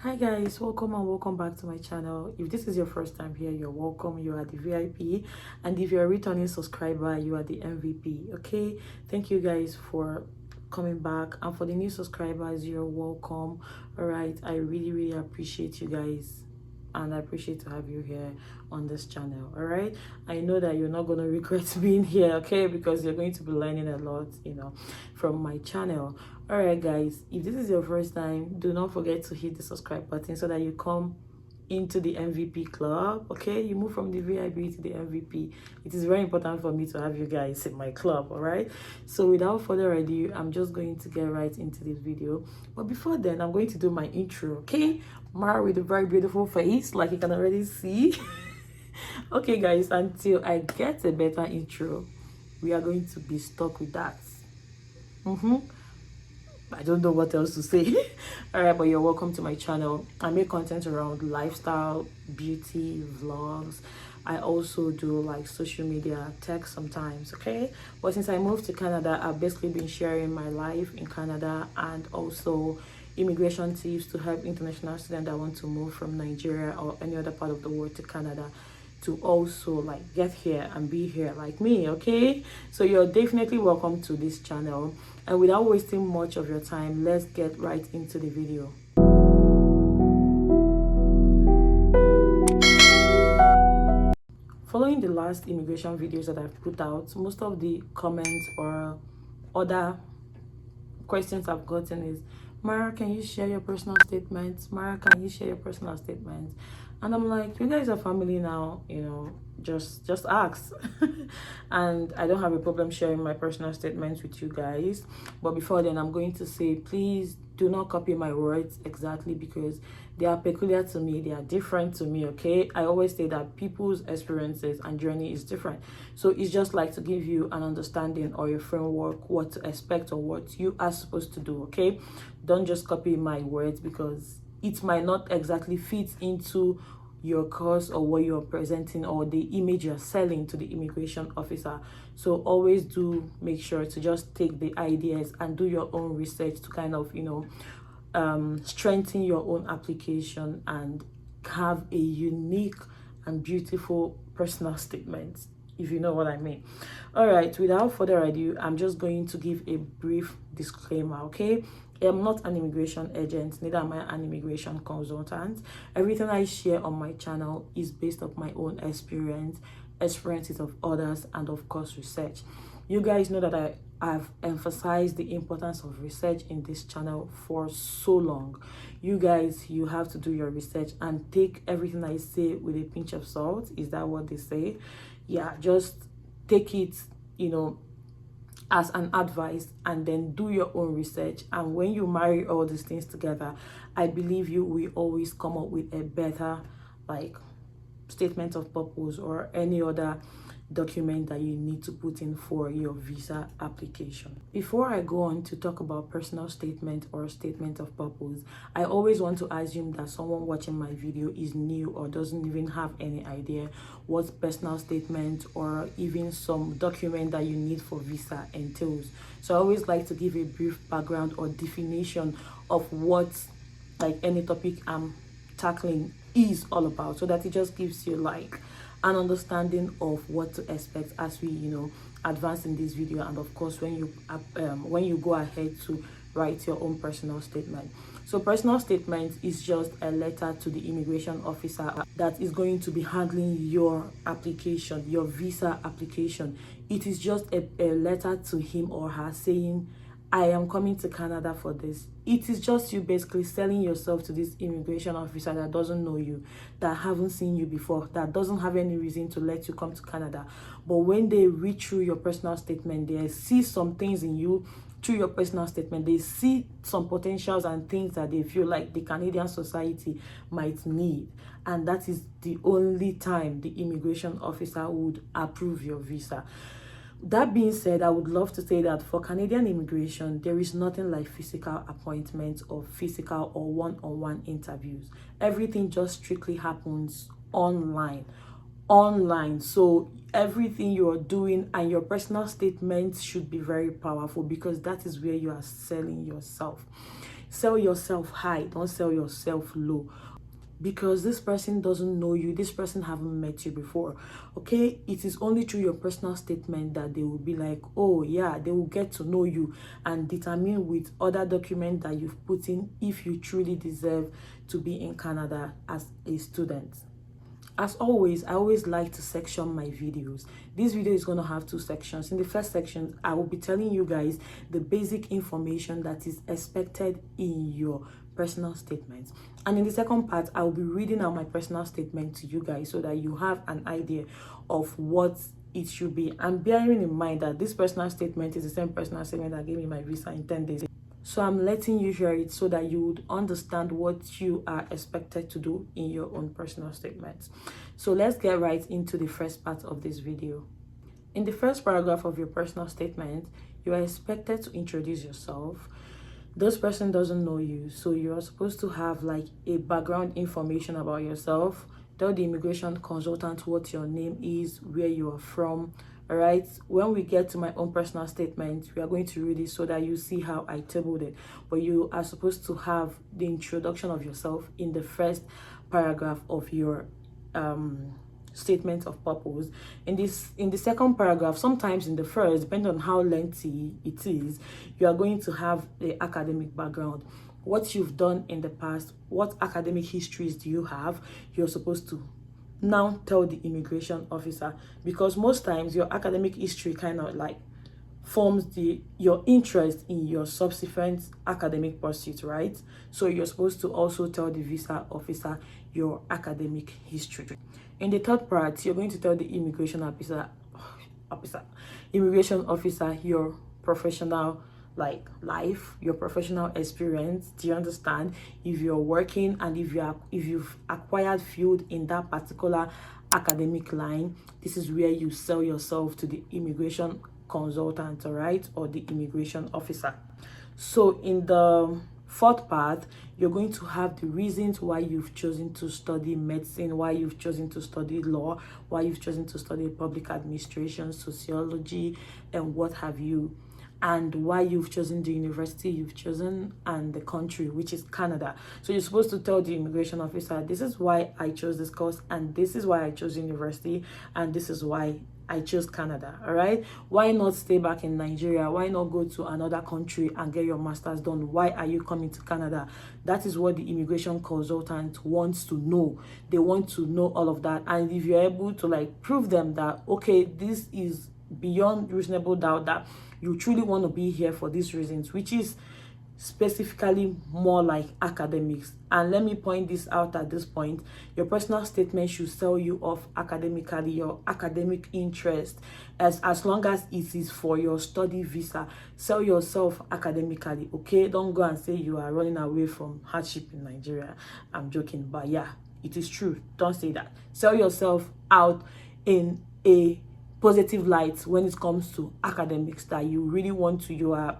Hi guys, welcome and welcome back to my channel. If this is your first time here, you're welcome. You are the VIP, and if you're a returning subscriber, you are the MVP. Okay, thank you guys for coming back, and for the new subscribers, you're welcome. All right, I really appreciate you guys, and I appreciate to have you here on this channel. All right, I know that you're not going to regret being here, okay, because you're going to be learning a lot, from my channel. All right guys, if this is your first time, do not forget to hit the subscribe button so that you come into the MVP club. Okay, you move from the VIP to the MVP. It is very important for me to have you guys in my club. All right, so without further ado, I'm just going to get right into this video. But before then, I'm going to do my intro. Okay, Mara with a very beautiful face, like you can already see. Okay guys, until I get a better intro, we are going to be stuck with that. I don't know what else to say. All right, but you're welcome to my channel. I make content around lifestyle, beauty, vlogs. I also do like social media, tech sometimes, okay? But since I moved to Canada, I've basically been sharing my life in Canada and also immigration tips to help international students that want to move from Nigeria or any other part of the world to Canada to also like get here and be here like me. Okay, so you're definitely welcome to this channel, and without wasting much of your time, let's get right into the video. Following the last immigration videos that I've put out, most of the comments or other questions I've gotten is, Mara, can you share your personal statements? Mara, can you share your personal statements? And I'm like, you guys are family now, just ask. And I don't have a problem sharing my personal statements with you guys. But before then, I'm going to say, please do not copy my words exactly, because they are peculiar to me, they are different to me. Okay, I always say that people's experiences and journey is different, so it's just like to give you an understanding or a framework what to expect or what you are supposed to do. Okay, don't just copy my words, because it might not exactly fit into your course or what you're presenting or the image you're selling to the immigration officer. So always do make sure to just take the ideas and do your own research to kind of strengthen your own application and have a unique and beautiful personal statement, if you know what I mean. All right, without further ado, I'm just going to give a brief disclaimer. Okay, I'm not an immigration agent, neither am I an immigration consultant. Everything I share on my channel is based on my own experiences of others, and of course research. You guys know that I've emphasized the importance of research in this channel for so long. You guys, you have to do your research and take everything I say with a pinch of salt. Is that what they say? Yeah, just take it, as an advice, and then do your own research. And when you marry all these things together, I believe you will always come up with a better statement of purpose or any other document that you need to put in for your visa application. Before I go on to talk about personal statement or statement of purpose, I always want to assume that someone watching my video is new or doesn't even have any idea what personal statement or even some document that you need for visa entails. So I always like to give a brief background or definition of what any topic I'm tackling is all about, so that it just gives you an understanding of what to expect as we advance in this video, and of course when you go ahead to write your own personal statement. So personal statement is just a letter to the immigration officer that is going to be handling your application, your visa application. It is just a letter to him or her saying, I am coming to Canada for this. It is just you basically selling yourself to this immigration officer that doesn't know you, that haven't seen you before, that doesn't have any reason to let you come to Canada. But when they read through your personal statement, they see some things in you through your personal statement. They see some potentials and things that they feel like the Canadian society might need. And that is the only time the immigration officer would approve your visa. That being said, I would love to say that for Canadian immigration, there is nothing like physical appointments or physical or one-on-one interviews. Everything just strictly happens online. So everything you're doing and your personal statements should be very powerful, because that is where you are selling yourself. Sell yourself high, don't sell yourself low, because this person doesn't know you, this person haven't met you before. Okay, it is only through your personal statement that they will be like, oh yeah, they will get to know you and determine with other documents that you've put in if you truly deserve to be in Canada as a student. As always, I always like to section my videos. This video is going to have 2 sections. In the first section, I will be telling you guys the basic information that is expected in your personal statement. And in the second part, I will be reading out my personal statement to you guys so that you have an idea of what it should be. And bearing in mind that this personal statement is the same personal statement that gave me my visa in 10 days. So I'm letting you hear it so that you would understand what you are expected to do in your own personal statements. So let's get right into the first part of this video. In the first paragraph of your personal statement, you are expected to introduce yourself. This person doesn't know you, so you're supposed to have like a background information about yourself. Tell the immigration consultant what your name is, where you are from. All right, when we get to my own personal statement, we are going to read it so that you see how I tabled it. But you are supposed to have the introduction of yourself in the first paragraph of your statement of purpose. In the second paragraph, sometimes in the first, depending on how lengthy it is, you are going to have the academic background, what you've done in the past, what academic histories do you have. You're supposed to now tell the immigration officer, because most times your academic history kind of like forms your interest in your subsequent academic pursuit, right? So you're supposed to also tell the visa officer your academic history. In the third part, you're going to tell the immigration officer your professional life, your professional experience. Do you understand? If you're working and if you've acquired field in that particular academic line, this is where you sell yourself to the immigration consultant, all right, or the immigration officer. So in the fourth part, you're going to have the reasons why you've chosen to study medicine, why you've chosen to study law, why you've chosen to study public administration, sociology, and what have you, and why you've chosen the university you've chosen and the country, which is Canada. So you're supposed to tell the immigration officer, this is why I chose this course, and this is why I chose university, and this is why I chose Canada. All right, why not stay back in Nigeria? Why not go to another country and get your master's done? Why are you coming to Canada? That is what the immigration consultant wants to know. They want to know all of that. And if you're able to like prove them that, okay, this is beyond reasonable doubt that you truly want to be here for these reasons, which is specifically more like academics. And let me point this out at this point, your personal statement should sell you off academically, your academic interest, as long as it is for your study visa. Sell yourself academically, okay? Don't go and say you are running away from hardship in Nigeria. I'm joking, but yeah, it is true. Don't say that. Sell yourself out in a positive light when it comes to academics, that you really want to, you are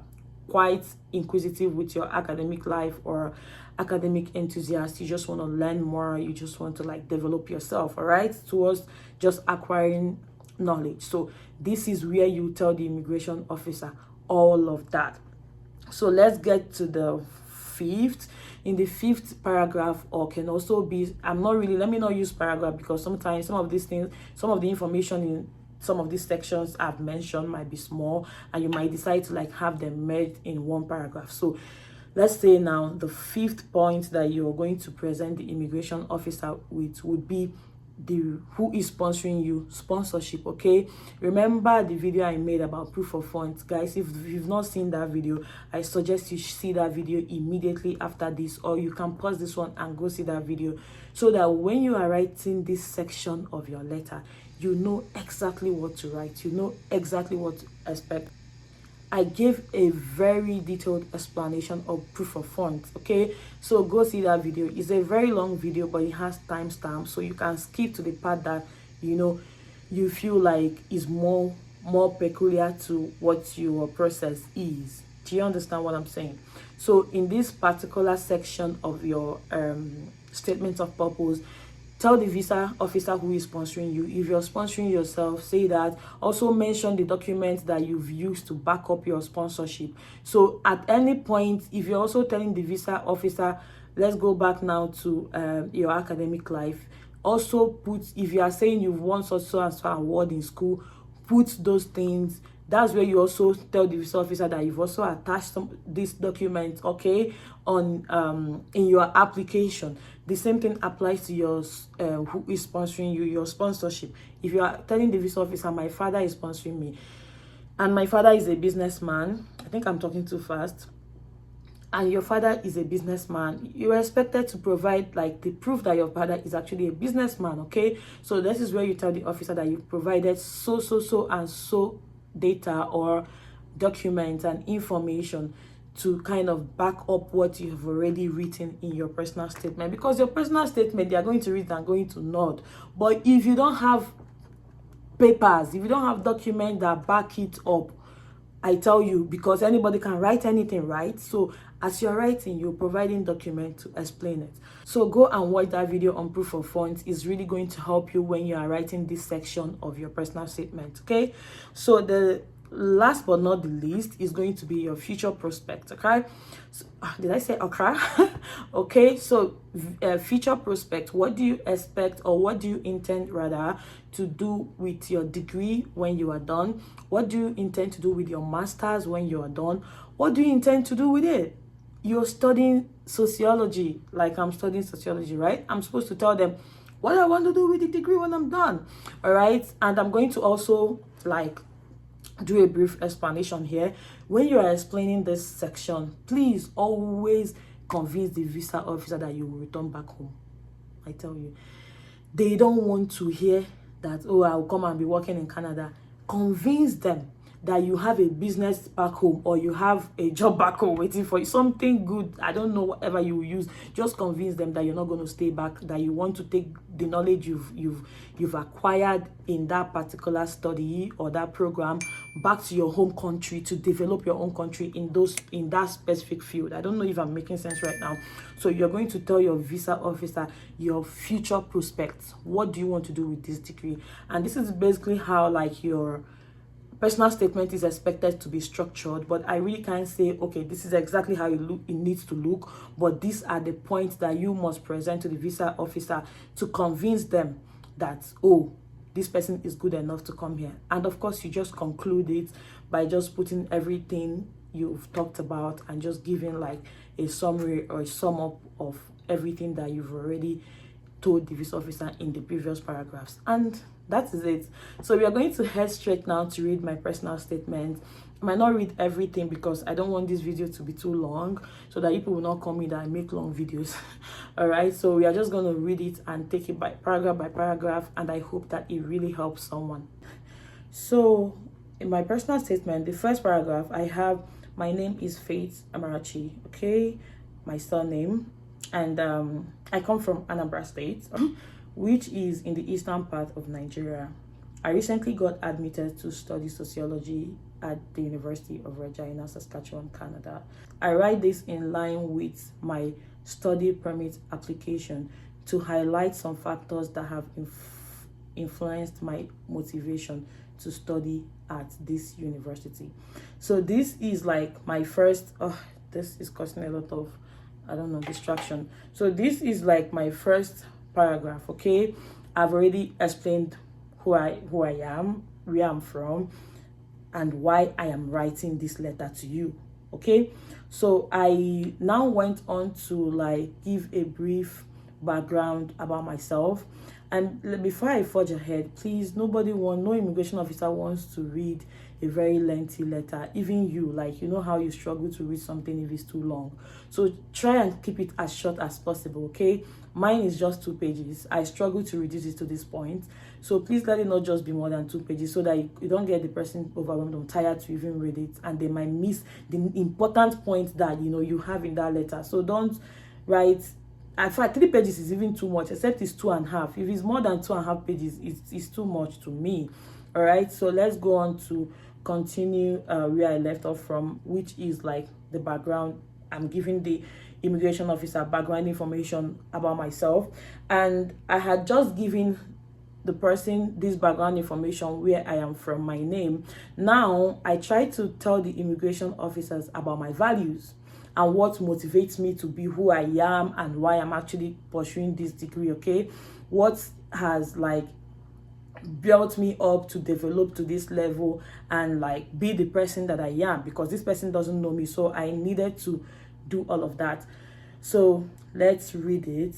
quite inquisitive with your academic life or academic enthusiast, you just want to learn more, you just want to like develop yourself, all right, towards just acquiring knowledge. So this is where you tell the immigration officer all of that. So let's get to the fifth. In the fifth paragraph, or can also be, let me not use paragraph, because sometimes some of these things, some of the information in some of these sections I've mentioned might be small, and you might decide to like have them merged in one paragraph. So let's say now the fifth point that you're going to present the immigration officer with would be who is sponsoring you, sponsorship. Okay, remember the video I made about proof of funds, guys? If you've not seen that video, I suggest you see that video immediately after this, or you can pause this one and go see that video, so that when you are writing this section of your letter, you know exactly what to write, you know exactly what to expect. I gave a very detailed explanation of proof of funds, okay? So go see that video. It's a very long video, but it has timestamps, so you can skip to the part that you feel like is more peculiar to what your process is. Do you understand what I'm saying? So in this particular section of your statement of purpose, tell the visa officer who is sponsoring you. If you're sponsoring yourself, say that. Also mention the documents that you've used to back up your sponsorship. So at any point, if you're also telling the visa officer, let's go back now to your academic life. Also put, if you are saying you've won so and so award in school, put those things. That's where you also tell the visa officer that you've also attached this document, okay, on in your application. The same thing applies to your who is sponsoring you, your sponsorship. If you are telling the visa officer, my father is sponsoring me, and my father is a businessman, I think I'm talking too fast, and your father is a businessman, you are expected to provide like the proof that your father is actually a businessman, okay? So this is where you tell the officer that you've provided so and so data or documents and information to kind of back up what you have already written in your personal statement, because your personal statement, they are going to read and going to nod. But if you don't have papers, if you don't have documents that back it up, I tell you, because anybody can write anything, right? So as you're writing, you're providing document to explain it. So go and watch that video on proof of funds. It's really going to help you when you are writing this section of your personal statement, okay? So the last but not the least is going to be your future prospect, okay? So, did I say okay? Okay, so future prospect, what do you expect, or what do you intend rather to do with your degree when you are done? What do you intend to do with your master's when you are done? What do you intend to do with it? You're studying sociology, like I'm studying sociology, right? I'm supposed to tell them what I want to do with the degree when I'm done, all right? And I'm going to also like do a brief explanation here. When you are explaining this section, please always convince the visa officer that you will return back home. I tell you, they don't want to hear that, oh, I'll come and be working in Canada. Convince them that you have a business back home, or you have a job back home waiting for you, something good. I don't know, whatever you use. Just convince them that you're not going to stay back, that you want to take the knowledge you've acquired in that particular study or that program back to your home country to develop your own country in that specific field. I don't know if I'm making sense right now. So you're going to tell your visa officer your future prospects. What do you want to do with this degree? And this is basically how like your personal statement is expected to be structured. But I really can't say, okay, this is exactly how it needs to look, but these are the points that you must present to the visa officer to convince them that, oh, this person is good enough to come here. And of course, you just conclude it by just putting everything you've talked about and just giving like a summary or a sum up of everything that you've already told the visa officer in the previous paragraphs. And that is it. So we are going to head straight now to read my personal statement. I might not read everything because I don't want this video to be too long, so that people will not call me that I make long videos. All right, so we are just going to read it and take it by paragraph, and I hope that it really helps someone. So in my personal statement, the first paragraph, I have, my name is ℙ𝕤𝕒𝕝𝕞, okay, my surname, and I come from Anambra State, which is in the eastern part of Nigeria. I recently got admitted to study sociology at the University of Regina, Saskatchewan, Canada. I write this in line with my study permit application to highlight some factors that have influenced my motivation to study at this university. So this is like my first, this is causing a lot of, I don't know, distraction. So this is like my first paragraph, okay? I've already explained who I am, where I'm from, and why I am writing this letter to you, okay? So I now went on to like give a brief background about myself. And before I forge ahead, please, no immigration officer wants to read a very lengthy letter. Even you, like, you know how you struggle to read something if it's too long. So try and keep it as short as possible, okay? Mine is just 2 pages. I struggle to reduce it to this point. So please let it not just be more than 2 pages, so that you don't get the person overwhelmed or tired to even read it, and they might miss the important points that, you know, you have in that letter. So don't write, in fact, 3 pages is even too much, except it's 2.5. If it's more than 2.5 pages, it's too much to me. All right, so let's go on to continue where I left off from, which is like the background. I'm giving the immigration officer background information about myself, and I had just given the person this background information, where I am from, my name. Now I try to tell the immigration officers about my values and what motivates me to be who I am and why I'm actually pursuing this degree. Okay, what has like built me up to develop to this level and like be the person that I am, because this person doesn't know me, so I needed to do all of that. So let's read it.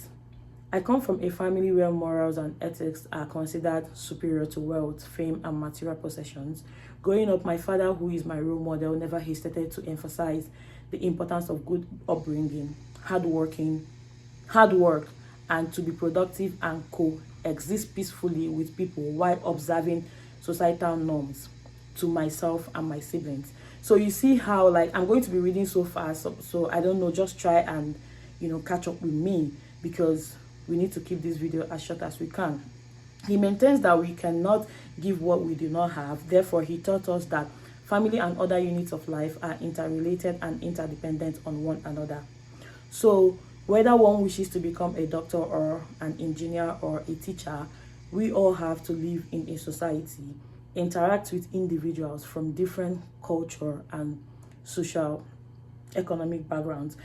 I come from a family where morals and ethics are considered superior to wealth, fame, and material possessions. Growing up, my father, who is my role model, never hesitated to emphasize the importance of good upbringing, hard work, and to be productive and coexist peacefully with people while observing societal norms to myself and my siblings. So you see how, like, I'm going to be reading so fast, so I don't know, just try and, catch up with me, because we need to keep this video as short as we can. He maintains that we cannot give what we do not have. Therefore, he taught us that family and other units of life are interrelated and interdependent on one another. So whether one wishes to become a doctor or an engineer or a teacher, we all have to live in a society, interact with individuals from different culture and social economic backgrounds.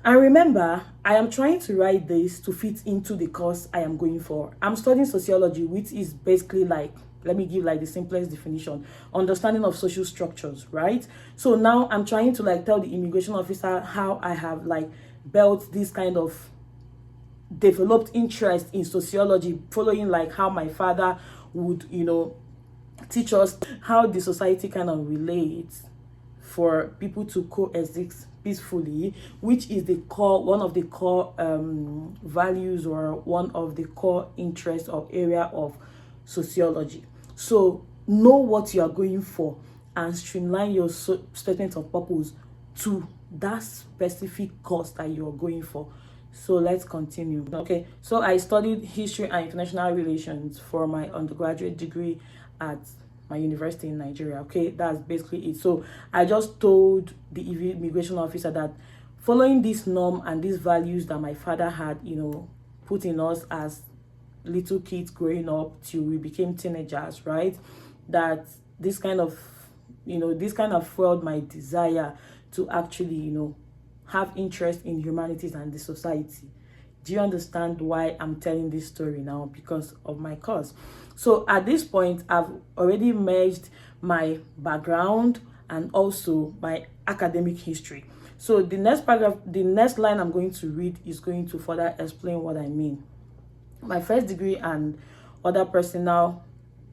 And remember, I am trying to write this to fit into the course I am going for. I'm studying sociology, which is basically like, let me give like the simplest definition, understanding of social structures, right? So now I'm trying to like tell the immigration officer how I have like built this kind of developed interest in sociology, following like how my father would, teach us how the society kind of relates for people to coexist peacefully, which is one of the core values, or one of the core interests or area of sociology. So know what you are going for and streamline your statement of purpose to that specific course that you're going for. So let's continue. Okay, so I studied history and international relations for my undergraduate degree at my university in Nigeria. Okay, that's basically it. So I just told the immigration officer that following this norm and these values that my father had, put in us as little kids growing up till we became teenagers, right? That this kind of fueled my desire to actually, have interest in humanities and the society. Do you understand why I'm telling this story now? Because of my course. So at this point, I've already merged my background and also my academic history. So the next paragraph, the next line I'm going to read is going to further explain what I mean. My first degree and other personal,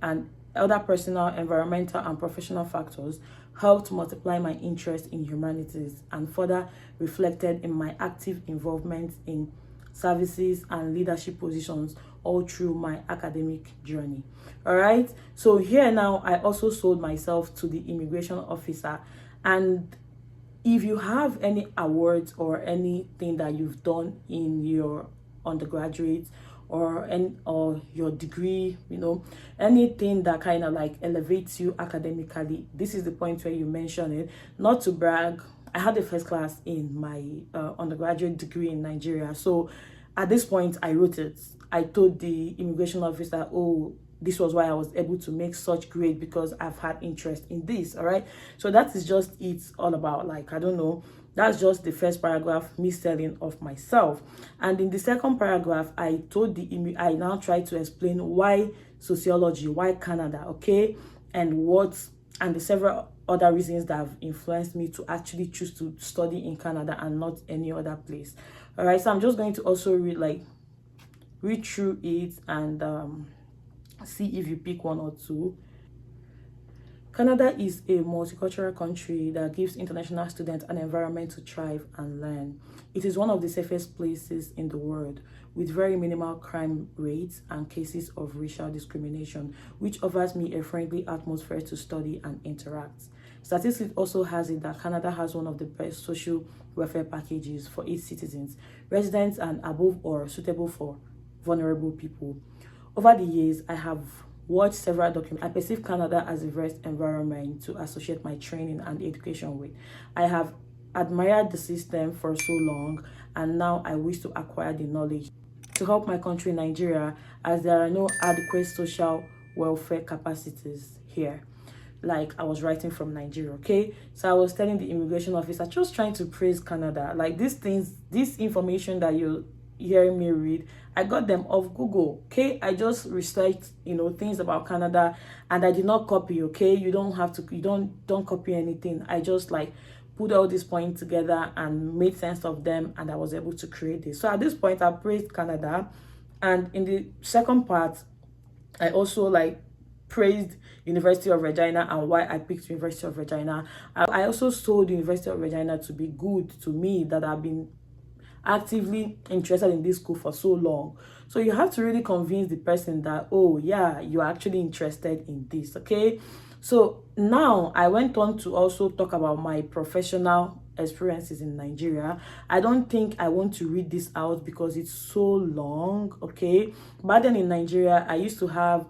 environmental, and professional factors helped multiply my interest in humanities and further reflected in my active involvement in services and leadership positions all through my academic journey. All right, so here now I also sold myself to the immigration officer. And if you have any awards or anything that you've done in your undergraduate or your degree, anything that kind of like elevates you academically, this is the point where you mention it. Not to brag, I had a first class in my undergraduate degree in Nigeria. So at this point, I wrote it. I told the immigration officer, oh, this was why I was able to make such grade, because I've had interest in this. All right. So that is just it's all about, like, I don't know. That's just the first paragraph, me selling of myself. And in the second paragraph, I now try to explain why sociology, why Canada, okay, and the several other reasons that have influenced me to actually choose to study in Canada and not any other place. All right, so I'm just going to also read through it and see if you pick one or two. Canada is a multicultural country that gives international students an environment to thrive and learn. It is one of the safest places in the world, with very minimal crime rates and cases of racial discrimination, which offers me a friendly atmosphere to study and interact. Statistics also has it that Canada has one of the best social welfare packages for its citizens, residents, and above all, suitable for vulnerable people. Over the years, I have watched several documents. I perceive Canada as a best environment to associate my training and education with. I have admired the system for so long, and now I wish to acquire the knowledge to help my country, Nigeria, as there are no adequate social welfare capacities here. Like, I was writing from Nigeria, okay? So I was telling the immigration officer, just trying to praise Canada. Like, these things, this information that you're hearing me read, I got them off Google, okay? I just researched, things about Canada, and I did not copy, okay? You don't have to, you don't copy anything. I just like put all these points together and made sense of them, and I was able to create this. So at this point, I praised Canada, and in the second part, I also like praised University of Regina and why I picked University of Regina. I also told University of Regina to be good to me, that I've been actively interested in this school for so long. So you have to really convince the person that, oh yeah, you're actually interested in this, okay? So now I went on to also talk about my professional experiences in Nigeria. I don't think I want to read this out because it's so long, okay? But then in Nigeria, I used to have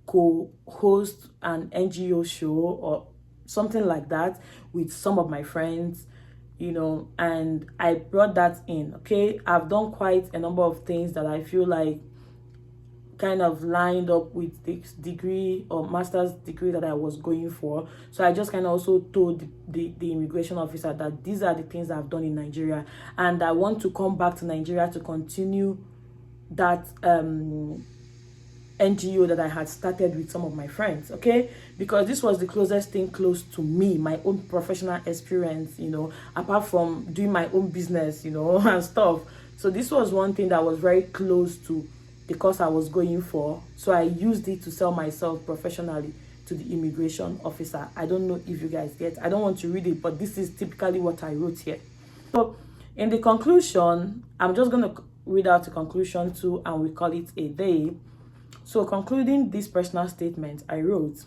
co-host an NGO show or something like that with some of my friends, and I brought that in, okay? I've done quite a number of things that I feel like kind of lined up with this degree or master's degree that I was going for. So I just kind of also told the immigration officer that these are the things I've done in Nigeria, and I want to come back to Nigeria to continue that NGO that I had started with some of my friends, okay? Because this was the closest thing close to me, my own professional experience, apart from doing my own business, and stuff. So this was one thing that was very close to the course I was going for. So I used it to sell myself professionally to the immigration officer. I don't know if you guys get, I don't want to read it, but this is typically what I wrote here. So in the conclusion, I'm just going to read out the conclusion too, and we call it a day. So concluding this personal statement, I wrote,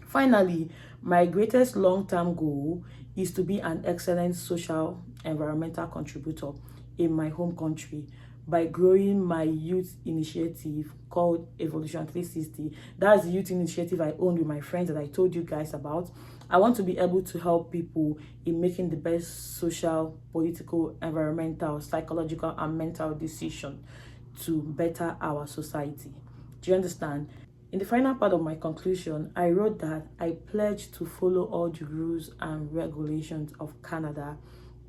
finally, my greatest long-term goal is to be an excellent social environmental contributor in my home country by growing my youth initiative called Evolution 360. That's the youth initiative I own with my friends that I told you guys about. I want to be able to help people in making the best social, political, environmental, psychological, and mental decision to better our society. Do you understand? In the final part of my conclusion, I wrote that I pledge to follow all the rules and regulations of Canada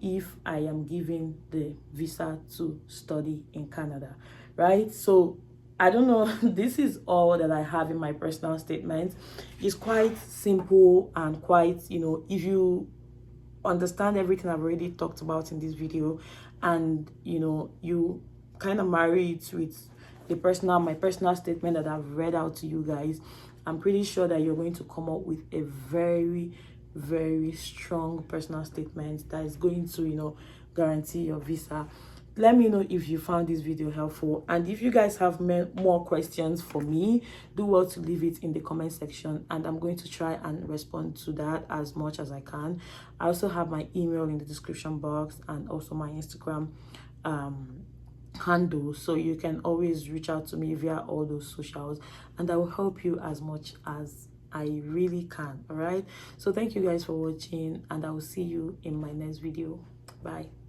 if I am given the visa to study in Canada, right? So I don't know, this is all that I have in my personal statement. It's quite simple and quite, if you understand everything I've already talked about in this video, and you kind of marry it with my personal statement that I've read out to you guys, I'm pretty sure that you're going to come up with a very, very strong personal statement that is going to, guarantee your visa. Let me know if you found this video helpful, and if you guys have more questions for me, do well to leave it in the comment section, and I'm going to try and respond to that as much as I can. I also have my email in the description box, and also my Instagram handle, so you can always reach out to me via all those socials, and I will help you as much as I really can. All right, so thank you guys for watching, and I will see you in my next video. Bye.